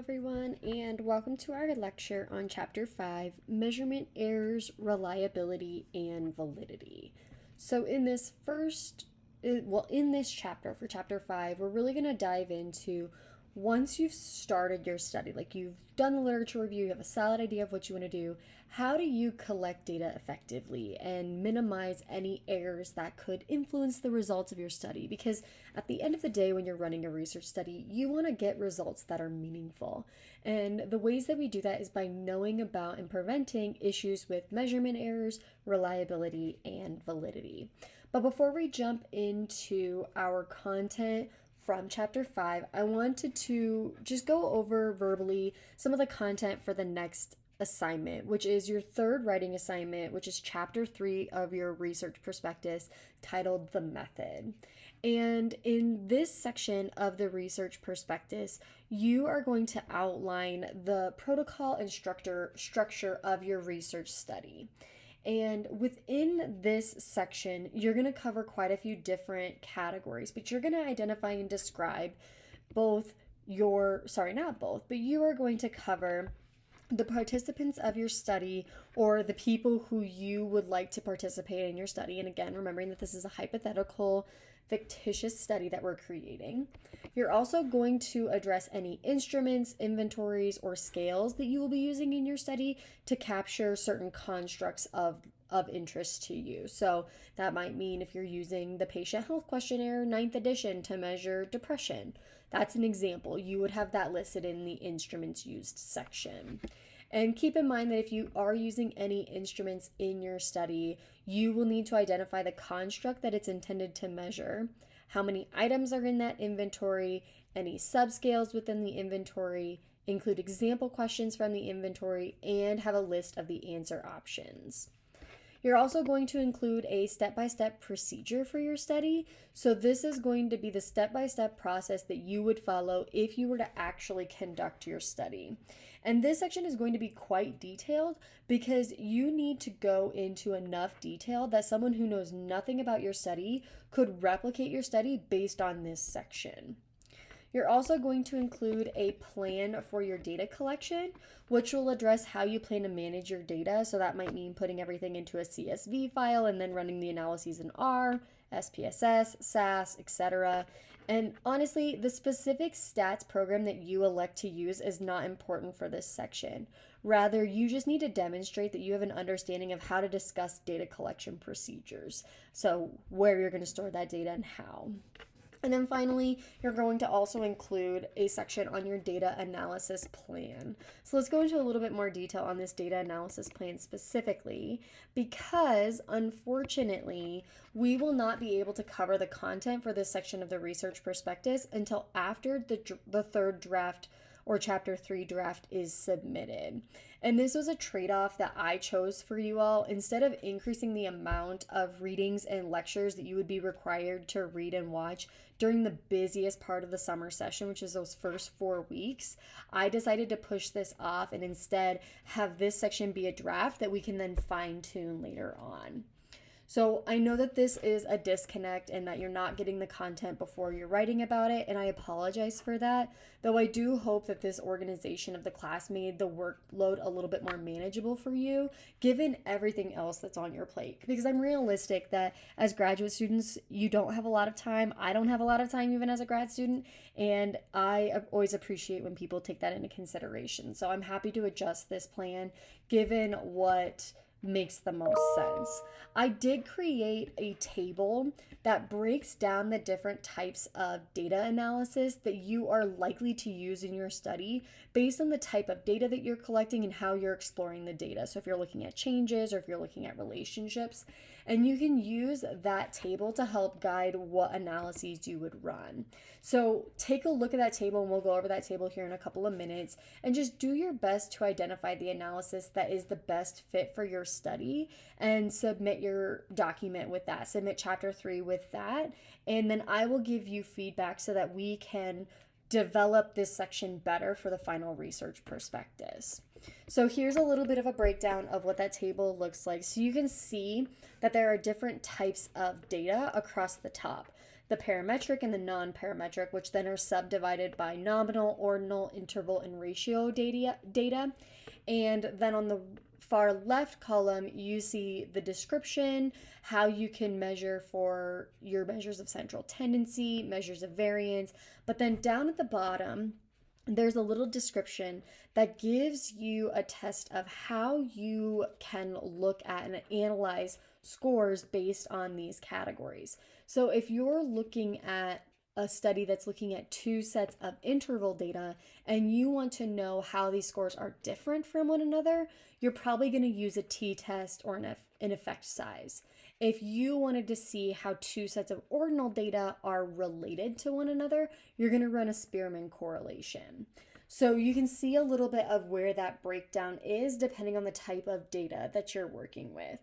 everyone, and welcome to our lecture on Chapter 5, Measurement Errors, Reliability, and Validity. So in this chapter, for Chapter 5, we're really going to dive into once you've started your study, like you've done the literature review, you have a solid idea of what you want to do, how do you collect data effectively and minimize any errors that could influence the results of your study? Because at the end of the day, when you're running a research study, you want to get results that are meaningful. And the ways that we do that is by knowing about and preventing issues with measurement errors, reliability, and validity. But before we jump into our content from Chapter 5, I wanted to just go over verbally some of the content for the next assignment, which is your third writing assignment, which is Chapter 3 of your research prospectus titled The Method. And in this section of the research prospectus, you are going to outline the protocol and structure of your research study. And within this section, you're going to cover quite a few different categories, but you're going to identify and describe you are going to cover the participants of your study or the people who you would like to participate in your study. And again, remembering that this is a hypothetical, fictitious study that we're creating. You're also going to address any instruments, inventories, or scales that you will be using in your study to capture certain constructs of interest to you. So that might mean if you're using the Patient Health Questionnaire 9th edition to measure depression, that's an example. You would have that listed in the instruments used section. And keep in mind that if you are using any instruments in your study, you will need to identify the construct that it's intended to measure, how many items are in that inventory, any subscales within the inventory, include example questions from the inventory, and have a list of the answer options. You're also going to include a step-by-step procedure for your study. So this is going to be the step-by-step process that you would follow if you were to actually conduct your study. And this section is going to be quite detailed because you need to go into enough detail that someone who knows nothing about your study could replicate your study based on this section. You're also going to include a plan for your data collection, which will address how you plan to manage your data. So that might mean putting everything into a CSV file and then running the analyses in R, SPSS, SAS, etc. And honestly, the specific stats program that you elect to use is not important for this section. Rather, you just need to demonstrate that you have an understanding of how to discuss data collection procedures. So where you're going to store that data and how. And then finally, you're going to also include a section on your data analysis plan. So let's go into a little bit more detail on this data analysis plan specifically, because unfortunately, we will not be able to cover the content for this section of the research prospectus until after the third draft or Chapter 3 draft is submitted. And this was a trade-off that I chose for you all. Instead of increasing the amount of readings and lectures that you would be required to read and watch during the busiest part of the summer session, which is those first 4 weeks, I decided to push this off and instead have this section be a draft that we can then fine-tune later on. So I know that this is a disconnect and that you're not getting the content before you're writing about it, and I apologize for that, though I do hope that this organization of the class made the workload a little bit more manageable for you, given everything else that's on your plate. Because I'm realistic that as graduate students, you don't have a lot of time. I don't have a lot of time even as a grad student, and I always appreciate when people take that into consideration. So I'm happy to adjust this plan given what makes the most sense. I did create a table that breaks down the different types of data analysis that you are likely to use in your study based on the type of data that you're collecting and how you're exploring the data. So if you're looking at changes or if you're looking at relationships, and you can use that table to help guide what analyses you would run. So take a look at that table, and we'll go over that table here in a couple of minutes, and just do your best to identify the analysis that is the best fit for your study and submit your document with that. Submit Chapter 3 with that, and then I will give you feedback so that we can develop this section better for the final research prospectus. So here's a little bit of a breakdown of what that table looks like. So you can see that there are different types of data across the top. the parametric and the non-parametric, which then are subdivided by nominal, ordinal, interval, and ratio data. And then on the far left column, you see the description, how you can measure for your measures of central tendency, measures of variance. But then down at the bottom, there's a little description that gives you a test of how you can look at and analyze scores based on these categories. So if you're looking at a study that's looking at two sets of interval data and you want to know how these scores are different from one another, you're probably going to use a t-test or an effect size. If you wanted to see how two sets of ordinal data are related to one another, you're going to run a Spearman correlation. So you can see a little bit of where that breakdown is depending on the type of data that you're working with.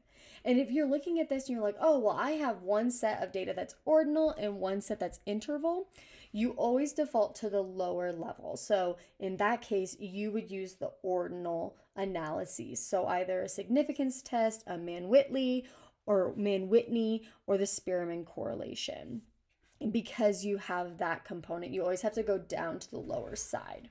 And if you're looking at this and you're like, oh, well, I have one set of data that's ordinal and one set that's interval, you always default to the lower level. So in that case, you would use the ordinal analyses. So either a significance test, a Mann-Whitney, or the Spearman correlation. And because you have that component, you always have to go down to the lower side.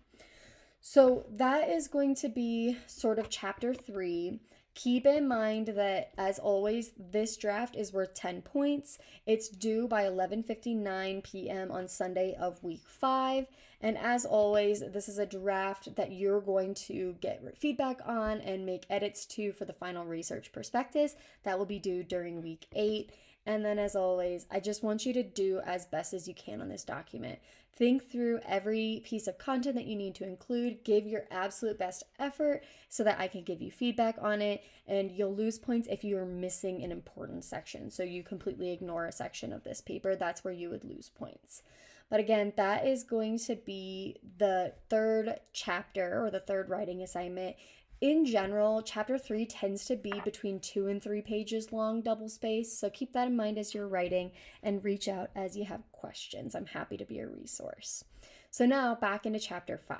So that is going to be sort of chapter 3. Keep in mind that, as always, this draft is worth 10 points. It's due by 11:59 p.m. on Sunday of week 5. And as always, this is a draft that you're going to get feedback on and make edits to for the final research prospectus. That will be due during week 8. And then, as always, I just want you to do as best as you can on this document. Think through every piece of content that you need to include, give your absolute best effort so that I can give you feedback on it, and you'll lose points if you are missing an important section. So you completely ignore a section of this paper, that's where you would lose points. But again, that is going to be the third chapter or the third writing assignment. In general, chapter 3 tends to be between 2 and 3 pages long, double space. So keep that in mind as you're writing and reach out as you have questions. I'm happy to be a resource. So now back into chapter 5.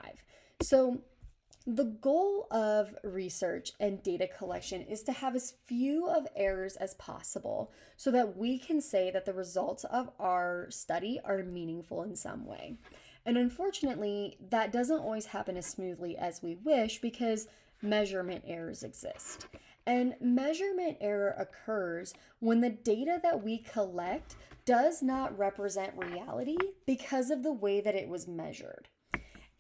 So the goal of research and data collection is to have as few of errors as possible so that we can say that the results of our study are meaningful in some way. And unfortunately, that doesn't always happen as smoothly as we wish because measurement errors exist. And measurement error occurs when the data that we collect does not represent reality because of the way that it was measured.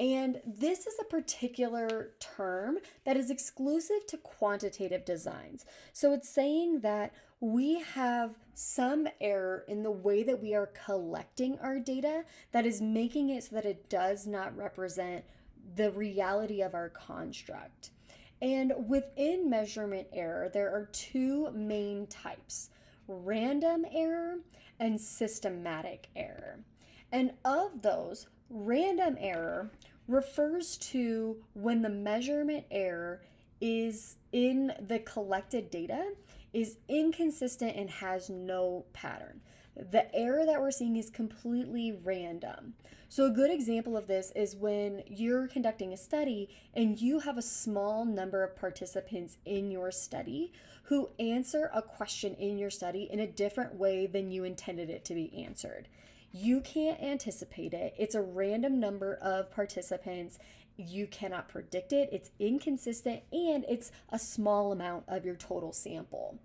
And this is a particular term that is exclusive to quantitative designs. So it's saying that we have some error in the way that we are collecting our data that is making it so that it does not represent the reality of our construct. And within measurement error, there are two main types: random error and systematic error. And of those, random error refers to when the measurement error is in the collected data is inconsistent and has no pattern. The error that we're seeing is completely random. So a good example of this is when you're conducting a study and you have a small number of participants in your study who answer a question in your study in a different way than you intended it to be answered. You can't anticipate it. It's a random number of participants. You cannot predict it. It's inconsistent, and it's a small amount of your total sample.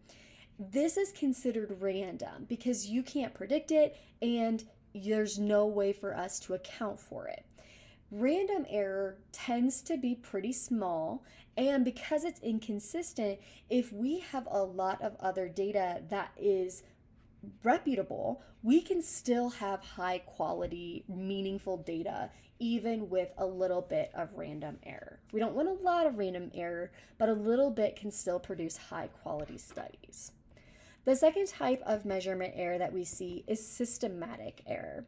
This is considered random because you can't predict it and there's no way for us to account for it. Random error tends to be pretty small, and because it's inconsistent, if we have a lot of other data that is reputable, we can still have high quality, meaningful data even with a little bit of random error. We don't want a lot of random error, but a little bit can still produce high quality studies. The second type of measurement error that we see is systematic error.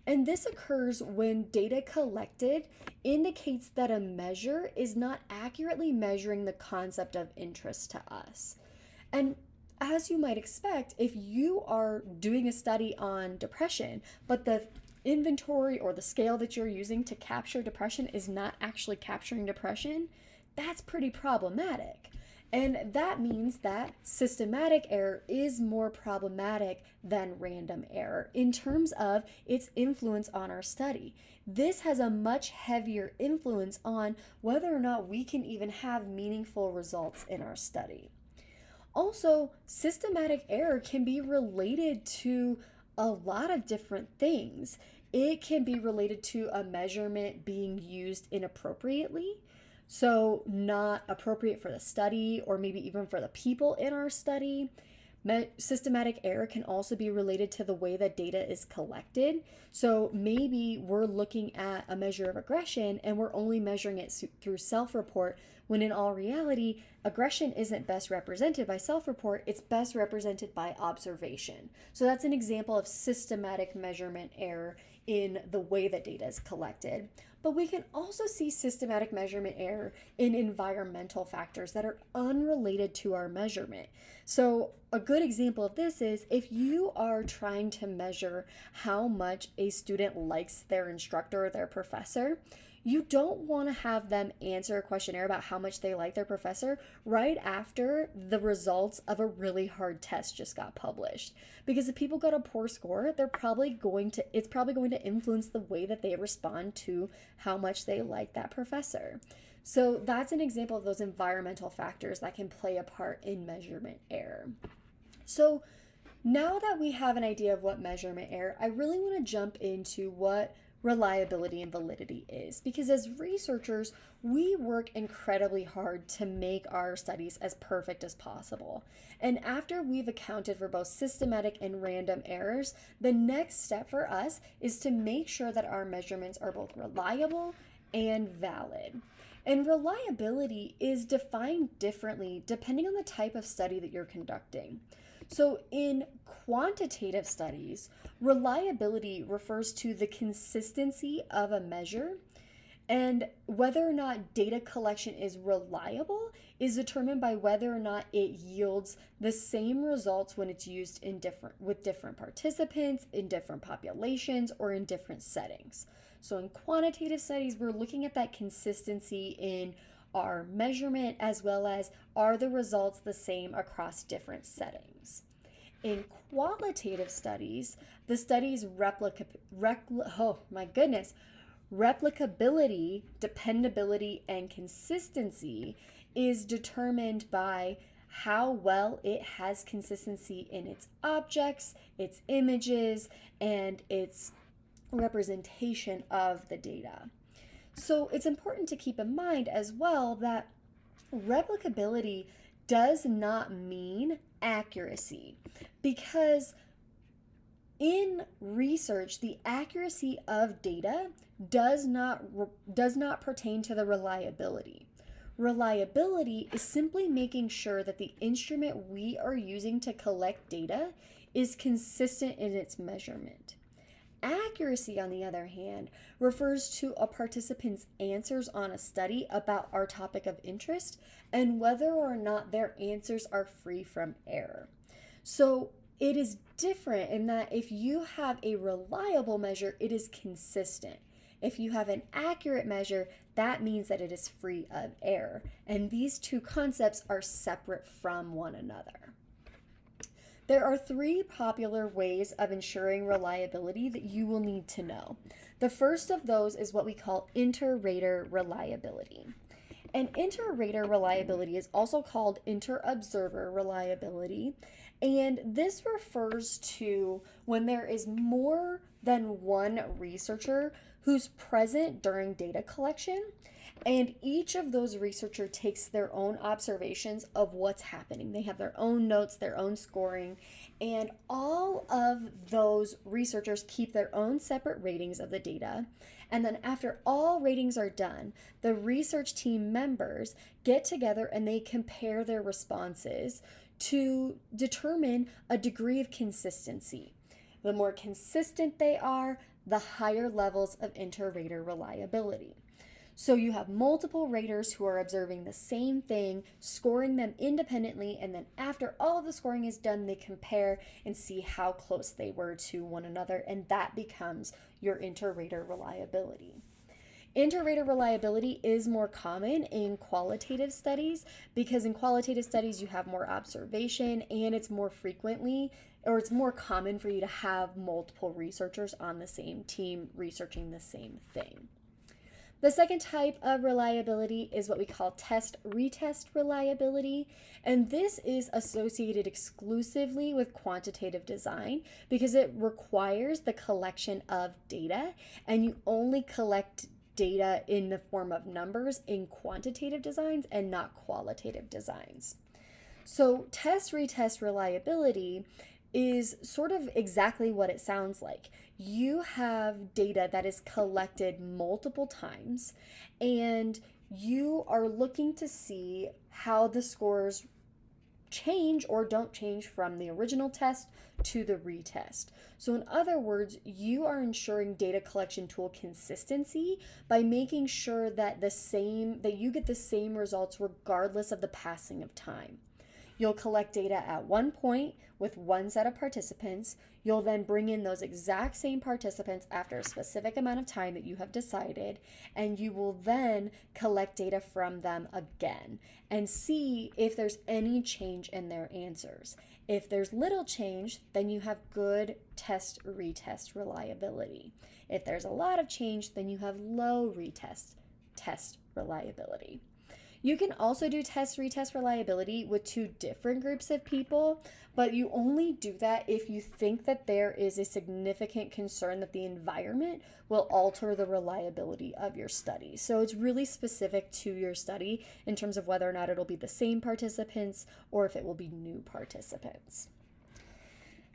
And this occurs when data collected indicates that a measure is not accurately measuring the concept of interest to us. And as you might expect, if you are doing a study on depression, but the inventory or the scale that you're using to capture depression is not actually capturing depression, that's pretty problematic. And that means that systematic error is more problematic than random error in terms of its influence on our study. This has a much heavier influence on whether or not we can even have meaningful results in our study. Also, systematic error can be related to a lot of different things. It can be related to a measurement being used inappropriately, so not appropriate for the study or maybe even for the people in our study. Systematic error can also be related to the way that data is collected. So maybe we're looking at a measure of aggression and we're only measuring it through self-report, when in all reality, aggression isn't best represented by self-report, it's best represented by observation. So that's an example of systematic measurement error in the way that data is collected. But we can also see systematic measurement error in environmental factors that are unrelated to our measurement. So a good example of this is if you are trying to measure how much a student likes their instructor or their professor, you don't want to have them answer a questionnaire about how much they like their professor right after the results of a really hard test just got published. Because if people got a poor score, it's probably going to influence the way that they respond to how much they like that professor. So that's an example of those environmental factors that can play a part in measurement error. So now that we have an idea of what measurement error, I really want to jump into what reliability and validity is, because as researchers, we work incredibly hard to make our studies as perfect as possible. And after we've accounted for both systematic and random errors, the next step for us is to make sure that our measurements are both reliable and valid. And reliability is defined differently depending on the type of study that you're conducting. So in quantitative studies, reliability refers to the consistency of a measure, and whether or not data collection is reliable is determined by whether or not it yields the same results when it's used with different participants, in different populations, or in different settings. So in quantitative studies, we're looking at that consistency in our measurement, as well as are the results the same across different settings. In qualitative studies, the study's replicability, dependability, and consistency is determined by how well it has consistency in its objects, its images, and its representation of the data. So it's important to keep in mind as well that replicability does not mean accuracy, because in research, the accuracy of data does not pertain to the reliability. Reliability is simply making sure that the instrument we are using to collect data is consistent in its measurement. Accuracy, on the other hand, refers to a participant's answers on a study about our topic of interest and whether or not their answers are free from error. So it is different in that if you have a reliable measure, it is consistent. If you have an accurate measure, that means that it is free of error. And these two concepts are separate from one another. There are three popular ways of ensuring reliability that you will need to know. The first of those is what we call inter-rater reliability. And inter-rater reliability is also called inter-observer reliability. And this refers to when there is more than one researcher who's present during data collection, and each of those researchers takes their own observations of what's happening. They have their own notes, their own scoring, and all of those researchers keep their own separate ratings of the data. And then after all ratings are done, the research team members get together and they compare their responses to determine a degree of consistency. The more consistent they are, the higher levels of inter-rater reliability. So you have multiple raters who are observing the same thing, scoring them independently, and then after all of the scoring is done, they compare and see how close they were to one another, and that becomes your inter-rater reliability. Inter-rater reliability is more common in qualitative studies because in qualitative studies you have more observation and it's more frequently or it's more common for you to have multiple researchers on the same team researching the same thing. The second type of reliability is what we call test-retest reliability, and this is associated exclusively with quantitative design because it requires the collection of data, and you only collect data in the form of numbers in quantitative designs and not qualitative designs. So test-retest reliability is sort of exactly what it sounds like. You have data that is collected multiple times, and you are looking to see how the scores change or don't change from the original test to the retest. So in other words, you are ensuring data collection tool consistency by making sure that you get the same results regardless of the passing of time. You'll collect data at one point with one set of participants. You'll then bring in those exact same participants after a specific amount of time that you have decided, and you will then collect data from them again and see if there's any change in their answers. If there's little change, then you have good test-retest reliability. If there's a lot of change, then you have low test reliability. You can also do test-retest reliability with two different groups of people, but you only do that if you think that there is a significant concern that the environment will alter the reliability of your study. So it's really specific to your study in terms of whether or not it'll be the same participants or if it will be new participants.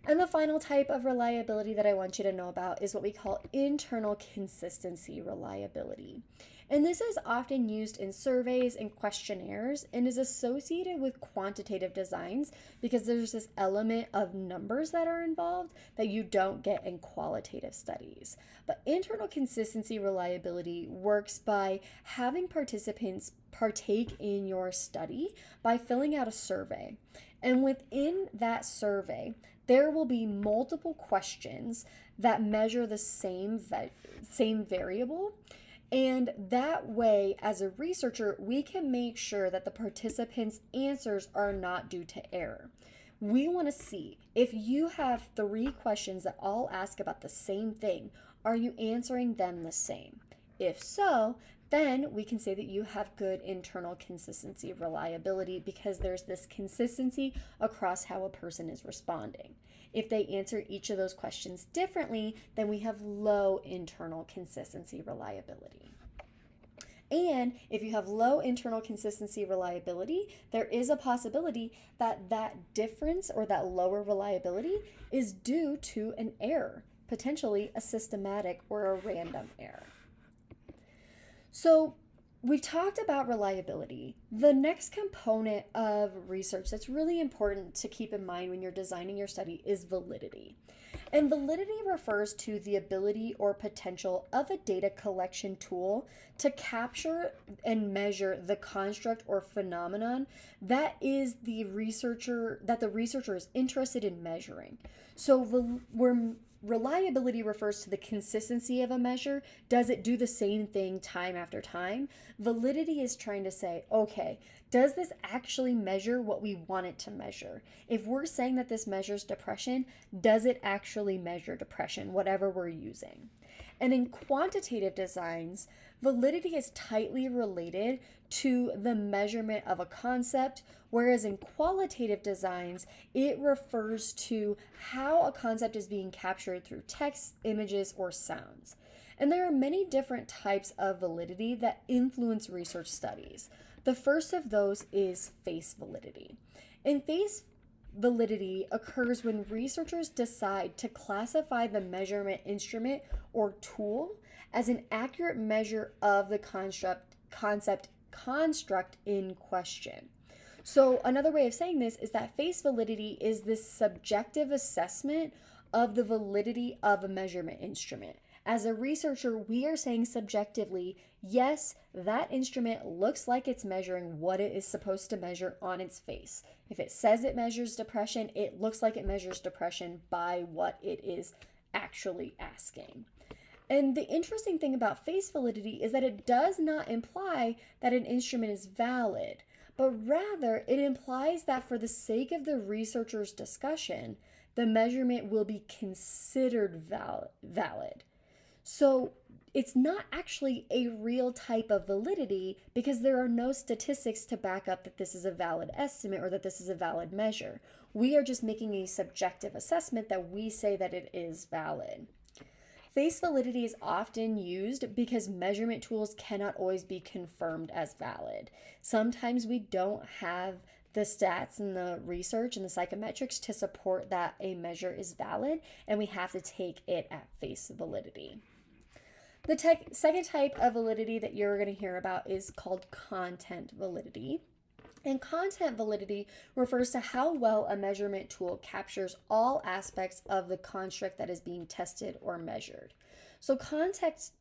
And the final type of reliability that I want you to know about is what we call internal consistency reliability. And this is often used in surveys and questionnaires and is associated with quantitative designs because there's this element of numbers that are involved that you don't get in qualitative studies. But internal consistency reliability works by having participants partake in your study by filling out a survey. And within that survey, there will be multiple questions that measure the same variable. And that way, as a researcher, we can make sure that the participants' answers are not due to error. We want to see if you have 3 questions that all ask about the same thing, are you answering them the same? If so, then we can say that you have good internal consistency reliability because there's this consistency across how a person is responding. If they answer each of those questions differently, then we have low internal consistency reliability. And if you have low internal consistency reliability, there is a possibility that that difference or that lower reliability is due to an error, potentially a systematic or a random error. So we've talked about reliability. The next component of research that's really important to keep in mind when you're designing your study is validity. And validity refers to the ability or potential of a data collection tool to capture and measure the construct or phenomenon that the researcher is interested in measuring. So reliability refers to the consistency of a measure. Does it do the same thing time after time? Validity is trying to say, okay, does this actually measure what we want it to measure? If we're saying that this measures depression, does it actually measure depression, whatever we're using? And in quantitative designs, validity is tightly related to the measurement of a concept, whereas in qualitative designs, it refers to how a concept is being captured through text, images, or sounds. And there are many different types of validity that influence research studies. The first of those is face validity. And face validity occurs when researchers decide to classify the measurement instrument or tool as an accurate measure of the construct in question. So another way of saying this is that face validity is this subjective assessment of the validity of a measurement instrument. As a researcher, we are saying subjectively, yes, that instrument looks like it's measuring what it is supposed to measure on its face. If it says it measures depression, it looks like it measures depression by what it is actually asking. And the interesting thing about face validity is that it does not imply that an instrument is valid, but rather it implies that for the sake of the researcher's discussion, the measurement will be considered valid. So it's not actually a real type of validity because there are no statistics to back up that this is a valid estimate or that this is a valid measure. We are just making a subjective assessment that we say that it is valid. Face validity is often used because measurement tools cannot always be confirmed as valid. Sometimes we don't have the stats and the research and the psychometrics to support that a measure is valid, and we have to take it at face validity. The second type of validity that you're going to hear about is called content validity. And content validity refers to how well a measurement tool captures all aspects of the construct that is being tested or measured. So content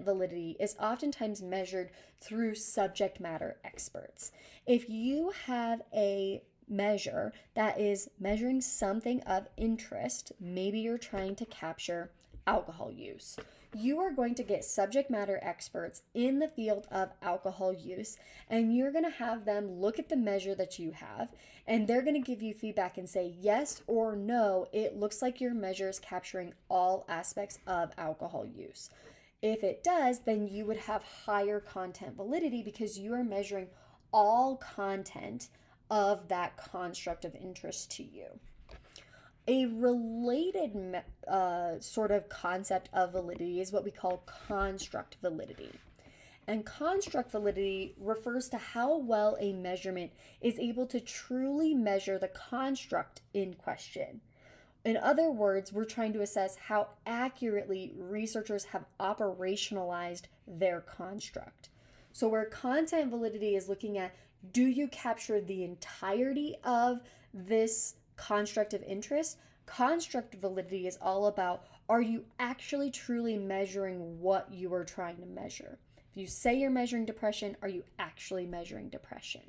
validity is oftentimes measured through subject matter experts. If you have a measure that is measuring something of interest, maybe you're trying to capture alcohol use, you are going to get subject matter experts in the field of alcohol use, and you're going to have them look at the measure that you have, and they're going to give you feedback and say yes or no, it looks like your measure is capturing all aspects of alcohol use. If it does, then you would have higher content validity because you are measuring all content of that construct of interest to you. A related sort of concept of validity is what we call construct validity. And construct validity refers to how well a measurement is able to truly measure the construct in question. In other words, we're trying to assess how accurately researchers have operationalized their construct. So where content validity is looking at, do you capture the entirety of this construct of interest? Construct validity is all about, are you actually truly measuring what you are trying to measure? If you say you're measuring depression, are you actually measuring depression?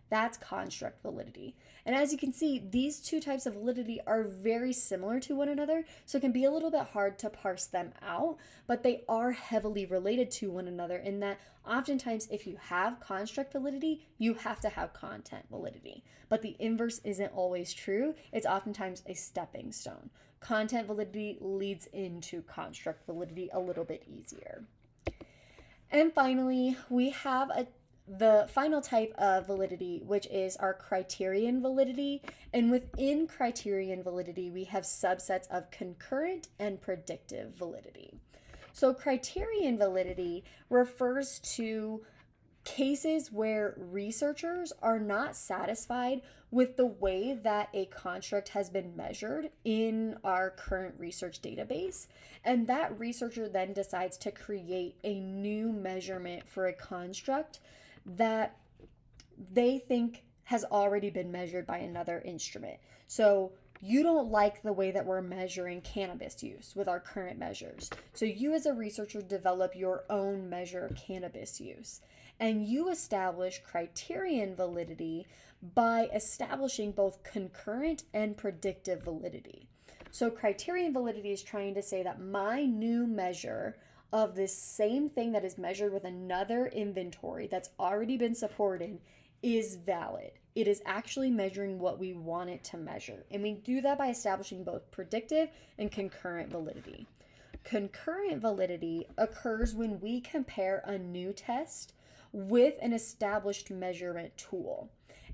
That's construct validity. And as you can see, these two types of validity are very similar to one another, so it can be a little bit hard to parse them out, but they are heavily related to one another in that oftentimes if you have construct validity, you have to have content validity. But the inverse isn't always true. It's oftentimes a stepping stone. Content validity leads into construct validity a little bit easier. And finally, we have the final type of validity, which is our criterion validity. And within criterion validity, we have subsets of concurrent and predictive validity. So criterion validity refers to cases where researchers are not satisfied with the way that a construct has been measured in our current research database, and that researcher then decides to create a new measurement for a construct that they think has already been measured by another instrument. So you don't like the way that we're measuring cannabis use with our current measures. So you as a researcher develop your own measure of cannabis use. And you establish criterion validity by establishing both concurrent and predictive validity. So criterion validity is trying to say that my new measure of this same thing that is measured with another inventory that's already been supported is valid. It is actually measuring what we want it to measure. And we do that by establishing both predictive and concurrent validity. Concurrent validity occurs when we compare a new test with an established measurement tool,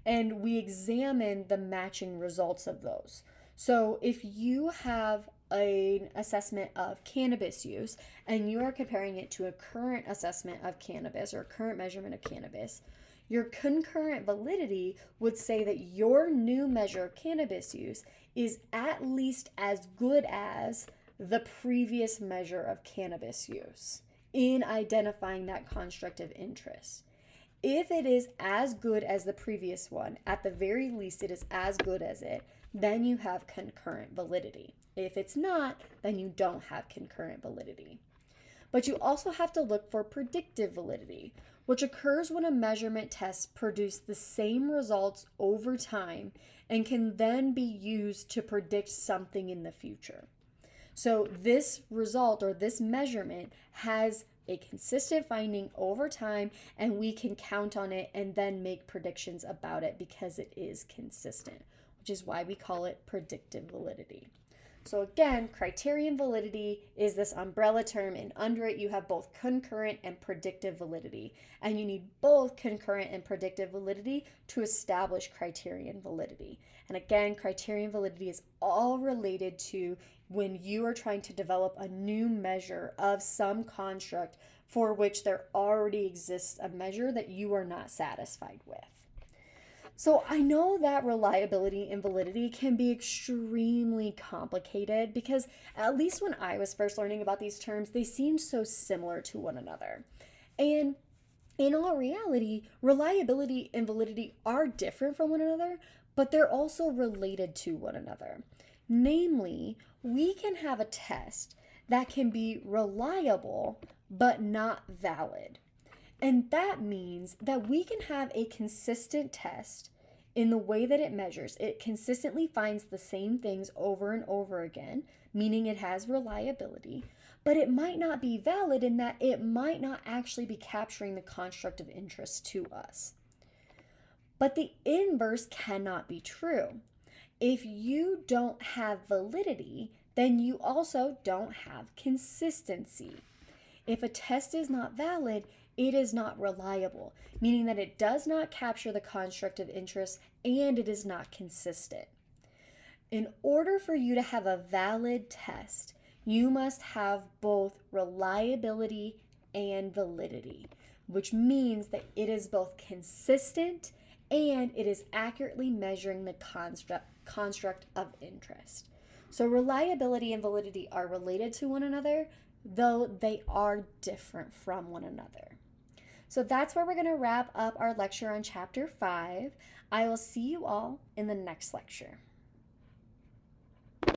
and we examine the matching results of those. So if you have an assessment of cannabis use and you are comparing it to a current assessment of cannabis or current measurement of cannabis, your concurrent validity would say that your new measure of cannabis use is at least as good as the previous measure of cannabis use in identifying that construct of interest. If it is as good as the previous one, at the very least it is as good as it, then you have concurrent validity. If it's not, then you don't have concurrent validity. But you also have to look for predictive validity, which occurs when a measurement test produces the same results over time and can then be used to predict something in the future. So this result or this measurement has a consistent finding over time, and we can count on it and then make predictions about it because it is consistent, which is why we call it predictive validity. So again, criterion validity is this umbrella term, and under it you have both concurrent and predictive validity. And you need both concurrent and predictive validity to establish criterion validity. And again, criterion validity is all related to when you are trying to develop a new measure of some construct for which there already exists a measure that you are not satisfied with. So I know that reliability and validity can be extremely complicated because at least when I was first learning about these terms, they seemed so similar to one another. And in all reality, reliability and validity are different from one another, but they're also related to one another. Namely, we can have a test that can be reliable but not valid. And that means that we can have a consistent test in the way that it measures. It consistently finds the same things over and over again, meaning it has reliability, but it might not be valid in that it might not actually be capturing the construct of interest to us. But the inverse cannot be true. If you don't have validity, then you also don't have consistency. If a test is not valid, it is not reliable, meaning that it does not capture the construct of interest and it is not consistent. In order for you to have a valid test, you must have both reliability and validity, which means that it is both consistent and it is accurately measuring the construct of interest. So reliability and validity are related to one another, though they are different from one another. So that's where we're going to wrap up our lecture on Chapter 5. I will see you all in the next lecture.